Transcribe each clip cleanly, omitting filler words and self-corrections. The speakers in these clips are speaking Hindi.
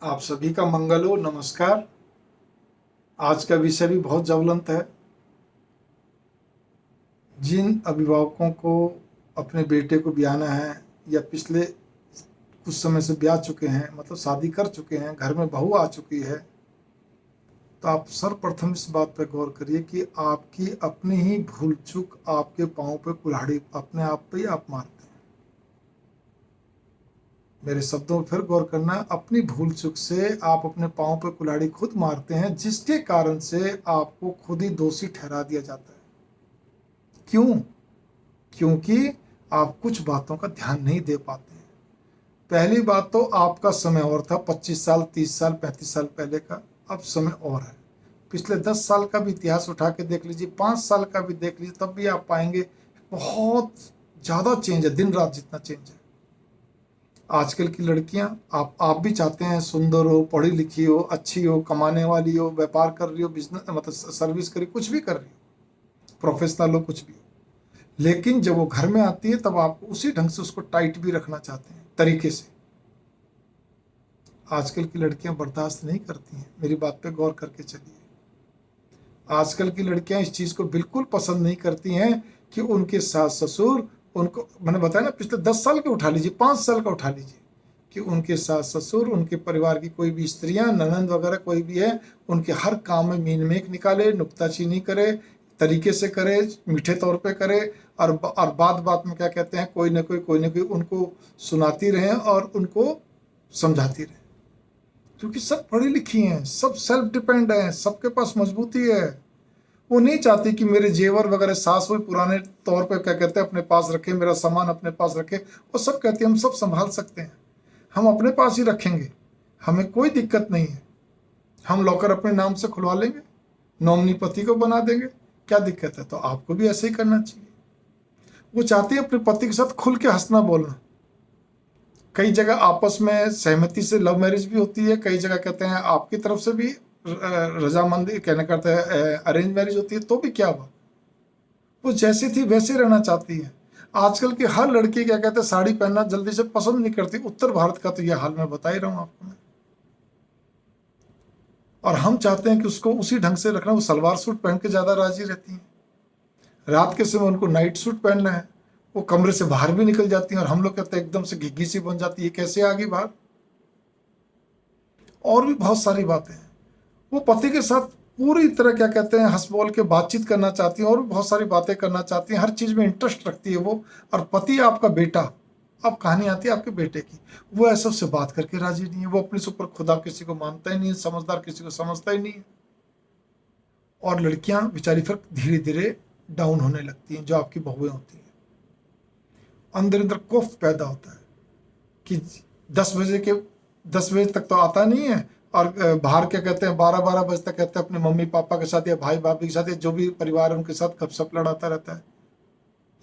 आप सभी का मंगल हो। नमस्कार। आज का विषय भी बहुत ज्वलंत है। जिन अभिभावकों को अपने बेटे को ब्याना है या पिछले कुछ समय से ब्याह चुके हैं, मतलब शादी कर चुके हैं, घर में बहू आ चुकी है, तो आप सर्वप्रथम इस बात पर गौर करिए कि आपकी अपनी ही भूल चूक आपके पाँव पे कुल्हाड़ी अपने आप पे ही आप मारते हैं। मेरे शब्दों पर फिर गौर करना, अपनी भूल चूक से आप अपने पाँव पे कुल्हाड़ी खुद मारते हैं, जिसके कारण से आपको खुद ही दोषी ठहरा दिया जाता है। क्यों? क्योंकि आप कुछ बातों का ध्यान नहीं दे पाते हैं। पहली बात तो आपका समय और था 25 साल, 30 साल, 35 साल पहले का, अब समय और है। पिछले 10 साल का भी इतिहास उठा के देख लीजिए, 5 साल का भी देख लीजिए, तब भी आप पाएंगे बहुत ज़्यादा चेंज है, दिन रात जितना चेंज है। आजकल की लड़कियां, आप भी चाहते हैं सुंदर हो, पढ़ी लिखी हो, अच्छी हो, कमाने वाली हो, व्यापार कर रही हो, बिजनेस मतलब सर्विस करी, कुछ भी कर रही हो, प्रोफेशनल हो, कुछ भी हो, लेकिन जब वो घर में आती है तब आप उसी ढंग से उसको टाइट भी रखना चाहते हैं तरीके से। आजकल की लड़कियां बर्दाश्त नहीं करती हैं, मेरी बात पे गौर करके चलिए। आजकल की लड़कियां इस चीज़ को बिल्कुल पसंद नहीं करती हैं कि उनके सास ससुर उनको, मैंने बताया ना, पिछले 10 साल के उठा लीजिए, 5 साल का उठा लीजिए, कि उनके सास ससुर, उनके परिवार की कोई भी स्त्रियां, ननंद वगैरह कोई भी है, उनके हर काम में मीन मेख निकाले, नुक्ताचीनी करे, तरीके से करे, मीठे तौर पे करे, और बात बात में क्या कहते हैं, कोई ना कोई उनको सुनाती रहे और उनको समझाती रहे। क्योंकि सब पढ़ी लिखी हैं, सब सेल्फ डिपेंड हैं, सबके पास मजबूती है। वो नहीं चाहती कि मेरे जेवर वगैरह सास वो पुराने तौर पे क्या कहते हैं अपने पास रखे, मेरा सामान अपने पास रखे। वो सब कहती है हम सब संभाल सकते हैं, हम अपने पास ही रखेंगे, हमें कोई दिक्कत नहीं है, हम लॉकर अपने नाम से खुलवा लेंगे, नॉमिनी पति को बना देंगे, क्या दिक्कत है? तो आपको भी ऐसे ही करना चाहिए। वो चाहती है अपने पति के साथ खुल के हंसना बोलना। कई जगह आपस में सहमति से लव मैरिज भी होती है, कई जगह कहते हैं आपकी तरफ से भी रजामंदी कहना करते हैं अरेंज मैरिज होती है, तो भी क्या हुआ, वो जैसी थी वैसे रहना चाहती है। आजकल की हर लड़की क्या कहते हैं साड़ी पहनना जल्दी से पसंद नहीं करती, उत्तर भारत का तो यह हाल मैं बता ही रहा हूँ आपको मैं। और हम चाहते हैं कि उसको उसी ढंग से रखना, वो सलवार सूट पहन के ज़्यादा राजी रहती हैं, रात के समय उनको नाइट सूट पहनना है, वो कमरे से बाहर भी निकल जाती हैं, और हम लोग कहते हैं एकदम से घिग्गी सी बन जाती है, कैसे आ गई बाहर। और भी बहुत सारी बातें हैं। वो पति के साथ पूरी तरह क्या कहते हैं हंस बोल के बातचीत करना चाहती है, और भी बहुत सारी बातें करना चाहती हैं, हर चीज़ में इंटरेस्ट रखती है वो। और पति आपका बेटा, अब कहानी आती है आपके बेटे की, वो ऐसा उससे बात करके राजी नहीं है, वो अपने से ऊपर खुदा किसी को मानता ही नहीं है, समझदार किसी को समझता ही नहीं है। और लड़कियां बेचारी फिर धीरे धीरे डाउन होने लगती हैं, जो आपकी बहुएं होती हैं। अंदर अंदर कोफ पैदा होता है कि 10 बजे तक तो आता नहीं है, और बाहर क्या कहते हैं 12-12 बजे तक कहते हैं अपने मम्मी पापा के साथ या भाई भाभी के साथ या जो भी परिवार है उनके साथ गपशप लड़ाता रहता है।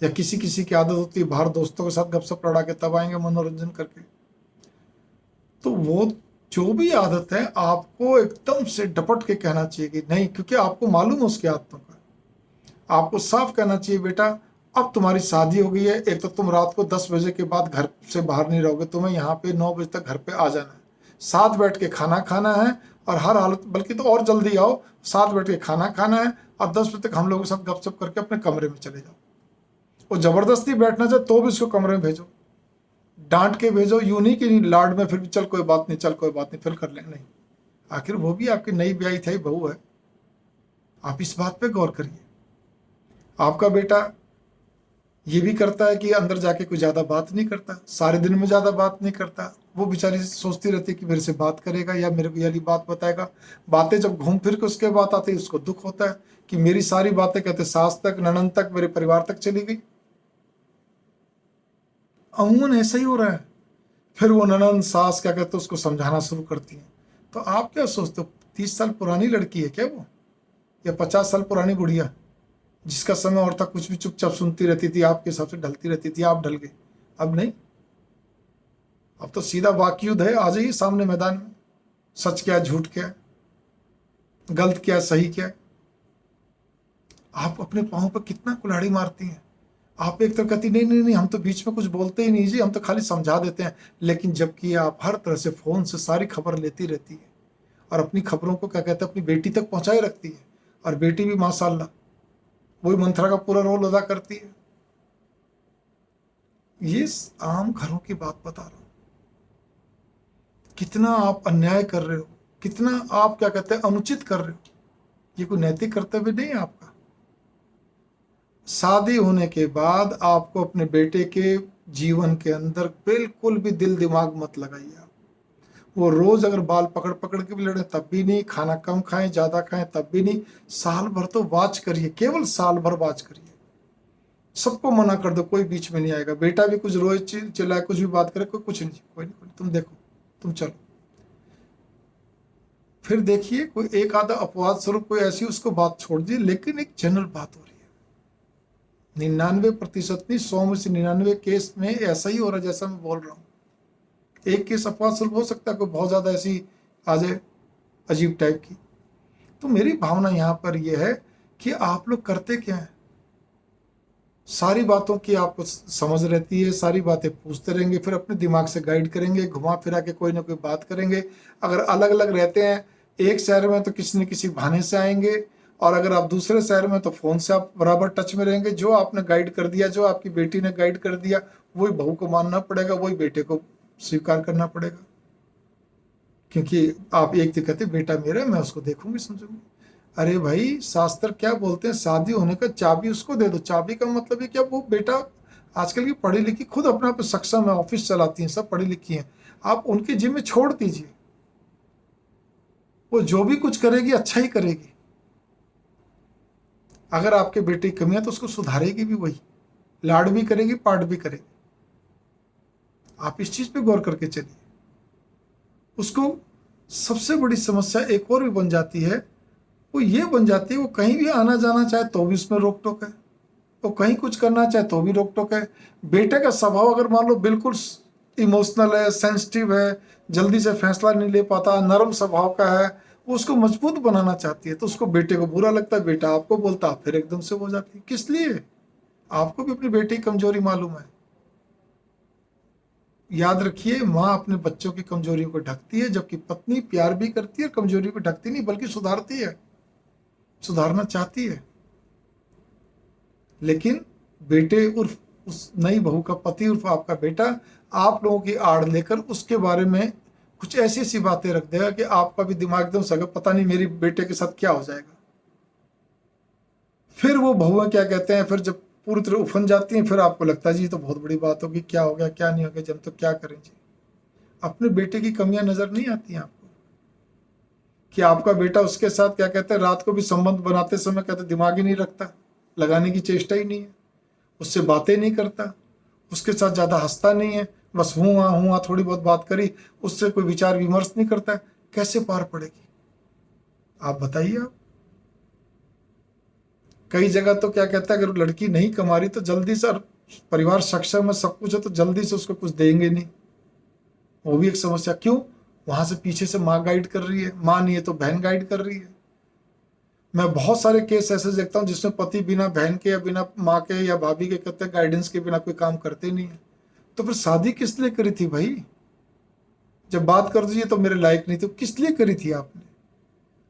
या किसी किसी की आदत होती है बाहर दोस्तों के साथ गपशप लड़ा के तब आएंगे मनोरंजन करके। तो वो जो भी आदत है आपको एकदम से डपट के कहना चाहिए कि नहीं, क्योंकि आपको मालूम है उसकी आदतों का। आपको साफ कहना चाहिए बेटा, अब तुम्हारी शादी हो गई है, एक तो तुम रात को 10 बजे के बाद घर से बाहर नहीं रहोगे, तुम्हें यहाँ पे 9 बजे तक घर पे आ जाना है, साथ बैठ के खाना खाना है, और हर हालत, बल्कि तो और जल्दी आओ, साथ बैठ के खाना खाना है, और 10 बजे तक हम लोगों के साथ गपशप करके अपने कमरे में चले जाओ। वो जबरदस्ती बैठना चाहे तो भी उसको कमरे में भेजो, डांट के भेजो, यूं नहीं कि लाड में फिर भी चल कोई बात नहीं, चल कोई बात नहीं, फिर कर लें, नहीं। आखिर वो भी आपकी नई ब्याही थी बहू है, आप इस बात पे गौर करिए। आपका बेटा ये भी करता है कि अंदर जाके कोई ज़्यादा बात नहीं करता, सारे दिन में ज़्यादा बात नहीं करता, वो बेचारी सोचती रहती है कि मेरे से बात करेगा या मेरे को यही बात बताएगा। बातें जब घूम फिर के उसके बात आती है उसको दुख होता है कि मेरी सारी बातें कहते सास तक, ननंद तक, मेरे परिवार तक चली गई। अमूमन ऐसा ही हो रहा है। फिर वो ननंद सास क्या कहते उसको समझाना शुरू करती है। तो आप क्या सोचते हो, 30 साल पुरानी लड़की है क्या वो, या 50 साल पुरानी बुढ़िया, जिसका समय और था कुछ भी चुपचाप सुनती रहती थी, आपके हिसाब से ढलती रहती थी, आप ढल गए। अब नहीं, अब तो सीधा वाकयुद्ध है, आ जाइए सामने मैदान में, सच क्या झूठ क्या, गलत क्या सही क्या। आप अपने पाँव पर कितना कुल्हाड़ी मारती हैं, आप एक तरफ कहती नहीं नहीं नहीं, हम तो बीच में कुछ बोलते ही नहीं जी, हम तो खाली समझा देते हैं। लेकिन जबकि आप हर तरह से फोन से सारी खबर लेती रहती है और अपनी खबरों को क्या कहते हैं अपनी बेटी तक पहुंचाए रखती है, और बेटी भी माशाल्लाह वही मंत्रा का पूरा रोल अदा करती है। ये आम घरों की बात बता रहा हूं। कितना आप अन्याय कर रहे हो, कितना आप क्या कहते हैं अनुचित कर रहे हो। ये कोई नैतिक कर्तव्य नहीं है आपका। शादी होने के बाद आपको अपने बेटे के जीवन के अंदर बिल्कुल भी दिल दिमाग मत लगाइए आप। वो रोज अगर बाल पकड़ पकड़ के भी लड़े तब भी नहीं, खाना कम खाएं ज्यादा खाएं तब भी नहीं। साल भर तो वाच करिए, केवल साल भर वाच करिए। सबको मना कर दो, कोई बीच में नहीं आएगा। बेटा भी कुछ रोए चिल्लाए कुछ भी बात करे, कोई कुछ नहीं, कोई नहीं, कोई नहीं, तुम देखो, तुम चलो। फिर देखिए कोई एक आधा अपवाद स्वरूप कोई ऐसी उसको बात छोड़ दी, लेकिन एक जनरल बात हो रही है। 99% नहीं, 100 में से 99 केस में ऐसा ही हो रहा है जैसा मैं बोल रहा हूँ। एक केस अपवाद स्वरूप हो सकता है, कोई बहुत ज्यादा ऐसी आ जाए अजीब टाइप की। तो मेरी भावना यहाँ पर यह है कि आप लोग करते क्या हैं। सारी बातों की आपको समझ रहती है, सारी बातें पूछते रहेंगे, फिर अपने दिमाग से गाइड करेंगे, घुमा फिरा के कोई ना कोई बात करेंगे। अगर अलग अलग रहते हैं एक शहर में तो किसी न किसी बहाने से आएंगे, और अगर आप दूसरे शहर में तो फोन से आप बराबर टच में रहेंगे। जो आपने गाइड कर दिया, जो आपकी बेटी ने गाइड कर दिया, वही बहू को मानना पड़ेगा, वही बेटे को स्वीकार करना पड़ेगा। क्योंकि आप एक तो कहते बेटा मेरा, मैं उसको देखूंगी समझूंगी। अरे भाई शास्त्र क्या बोलते हैं, शादी होने का चाबी उसको दे दो। चाबी का मतलब है क्या, वो बेटा आजकल की पढ़ी लिखी खुद अपना पे सक्षम है, ऑफिस चलाती हैं, सब पढ़ी लिखी हैं। आप उनकी जिम्मे छोड़ दीजिए, वो जो भी कुछ करेगी अच्छा ही करेगी। अगर आपके बेटे की कमियां तो उसको सुधारेगी भी वही, लाड भी करेगी पाठ भी करेगी। आप इस चीज पे गौर करके चलिए। उसको सबसे बड़ी समस्या एक और भी बन जाती है, वो ये बन जाती है वो कहीं भी आना जाना चाहे तो भी उसमें रोक टोक है, वो कहीं कुछ करना चाहे तो भी रोक टोक है। बेटे का स्वभाव अगर मान लो बिल्कुल इमोशनल है, सेंसिटिव है, जल्दी से फैसला नहीं ले पाता, नरम स्वभाव का है, वो उसको मजबूत बनाना चाहती है, तो उसको बेटे को बुरा लगता है, बेटा आपको बोलता है, फिर एकदम से हो जाती है। किस लिए? आपको भी अपनी बेटी की कमजोरी मालूम है। याद रखिए, माँ अपने बच्चों की कमजोरियों को ढकती है, जबकि पत्नी प्यार भी करती है, कमजोरी को ढकती नहीं बल्कि सुधारती है, सुधारना चाहती है। लेकिन बेटे उर्फ उस नई बहू का पति उर्फ आपका बेटा आप लोगों की आड़ लेकर उसके बारे में कुछ ऐसी ऐसी बातें रख देगा कि आपका भी दिमाग एकदम सगा, पता नहीं मेरी बेटे के साथ क्या हो जाएगा। फिर वो बहुएं क्या कहते हैं, फिर जब पूरी तरह उफन जाती हैं, फिर आपको लगता है जी तो बहुत बड़ी बात होगी, क्या हो गया क्या नहीं हो गया, जब तो क्या करें जी। अपने बेटे की कमियां नजर नहीं आती हैं आपको, कि आपका बेटा उसके साथ क्या कहते हैं रात को भी संबंध बनाते समय कहते दिमाग ही नहीं रखता, लगाने की चेष्टा ही नहीं है, उससे बातें नहीं करता, उसके साथ ज्यादा हंसता नहीं है, बस हूँ थोड़ी बहुत बात करी, उससे कोई विचार विमर्श नहीं करता। कैसे पार पड़ेगी आप बताइए। आप कई जगह तो क्या कहता है, अगर लड़की नहीं कमा रही तो जल्दी से, परिवार सक्षम है सब कुछ है तो जल्दी से उसको कुछ देंगे नहीं, वो भी एक समस्या। क्यों? वहां से पीछे से माँ गाइड कर रही है, माँ नहीं है तो बहन गाइड कर रही है। मैं बहुत सारे केस ऐसे देखता हूँ जिसमें पति बिना बहन के या बिना माँ के या भाभी के कहते गाइडेंस के बिना कोई काम करते नहीं है। तो फिर शादी किस लिए करी थी भाई? जब बात कर दीजिए तो मेरे लायक नहीं, तो किस लिए करी थी आपने?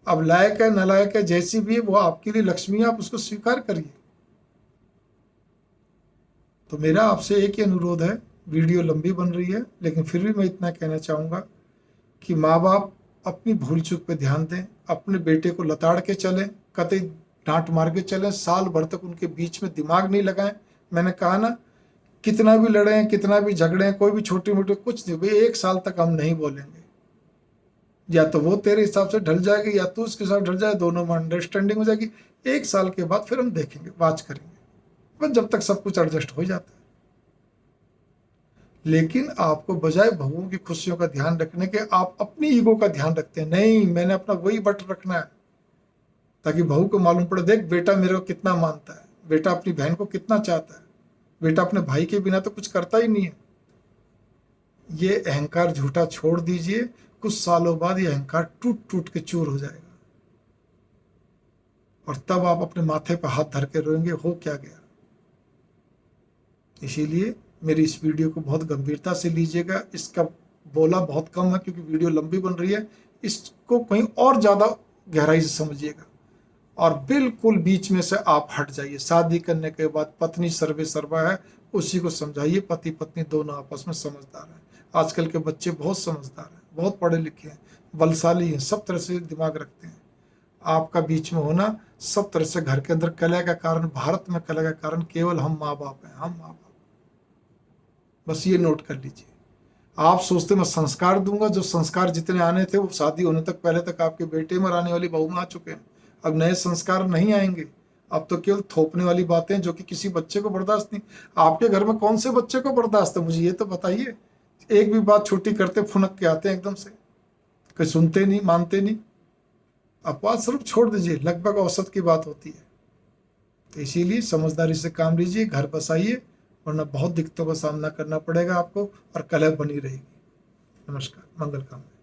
अब लायक है नालायक है जैसी भी है, वो आपके लिए लक्ष्मी है, आप उसको स्वीकार करिए। तो मेरा आपसे एक ही अनुरोध है, वीडियो लंबी बन रही है लेकिन फिर भी मैं इतना कहना चाहूँगा कि माँ बाप अपनी भूल चूक पे ध्यान दें, अपने बेटे को लताड़ के चलें, कतई डांट मार के चलें, साल भर तक उनके बीच में दिमाग नहीं लगाएं। मैंने कहा ना, कितना भी लड़ें कितना भी झगड़ें, कोई भी छोटी मोटी कुछ नहीं भाई, 1 साल तक हम नहीं बोलेंगे। या तो वो तेरे हिसाब से ढल जाएगी या तू उसके साथ ढल जाए, दोनों में अंडरस्टैंडिंग हो जाएगी। 1 साल के बाद फिर हम देखेंगे, बात करेंगे, बस जब तक सब कुछ एडजस्ट हो जाता है। लेकिन आपको बजाय बहुओं की खुशियों का ध्यान रखने के, आप अपनी ईगो का ध्यान रखते हैं। नहीं, मैंने अपना वही बट रखना है, ताकि बहू को मालूम पड़े देख बेटा मेरे को कितना मानता है, बेटा अपनी बहन को कितना चाहता है, बेटा अपने भाई के बिना तो कुछ करता ही नहीं है। ये अहंकार झूठा छोड़ दीजिए, कुछ सालों बाद ये अहंकार टूट टूट के चूर हो जाएगा, और तब आप अपने माथे पर हाथ धर के रोएंगे, हो क्या गया। इसीलिए मेरी इस वीडियो को बहुत गंभीरता से लीजिएगा। इसका बोला बहुत कम है क्योंकि वीडियो लंबी बन रही है, इसको कहीं और ज़्यादा गहराई से समझिएगा और बिल्कुल बीच में से आप हट जाइए। शादी करने के बाद पत्नी सर्वे सर्वा है, उसी को समझाइए। पति पत्नी दोनों आपस में समझदार हैं। आजकल के बच्चे बहुत समझदार हैं, बहुत पढ़े लिखे हैं, बलशाली हैं, सब तरह से दिमाग रखते हैं। आपका बीच में होना सब तरह से घर के अंदर कलह का कारण, भारत में कलह का कारण केवल हम माँ बाप हैं, हम माँ बाप। बस ये नोट कर लीजिए। आप सोचते मैं संस्कार दूंगा, जो संस्कार जितने आने थे वो शादी होने तक पहले तक आपके बेटे में और आने वाली बहू में आ चुके हैं। अब नए संस्कार नहीं आएंगे। अब तो केवल थोपने वाली बातें जो कि किसी बच्चे को बर्दाश्त नहीं। आपके घर में कौन से बच्चे को बर्दाश्त है, मुझे ये तो बताइए। एक भी बात छोटी करते फुनक के आते हैं एकदम से, कोई सुनते नहीं, मानते नहीं। अपवाद स्वरूप छोड़ दीजिए, लगभग औसत की बात होती है। तो इसीलिए समझदारी से काम लीजिए, घर बसाइए, वरना बहुत दिक्कतों का सामना करना पड़ेगा आपको और कलह बनी रहेगी। नमस्कार, मंगल कामना।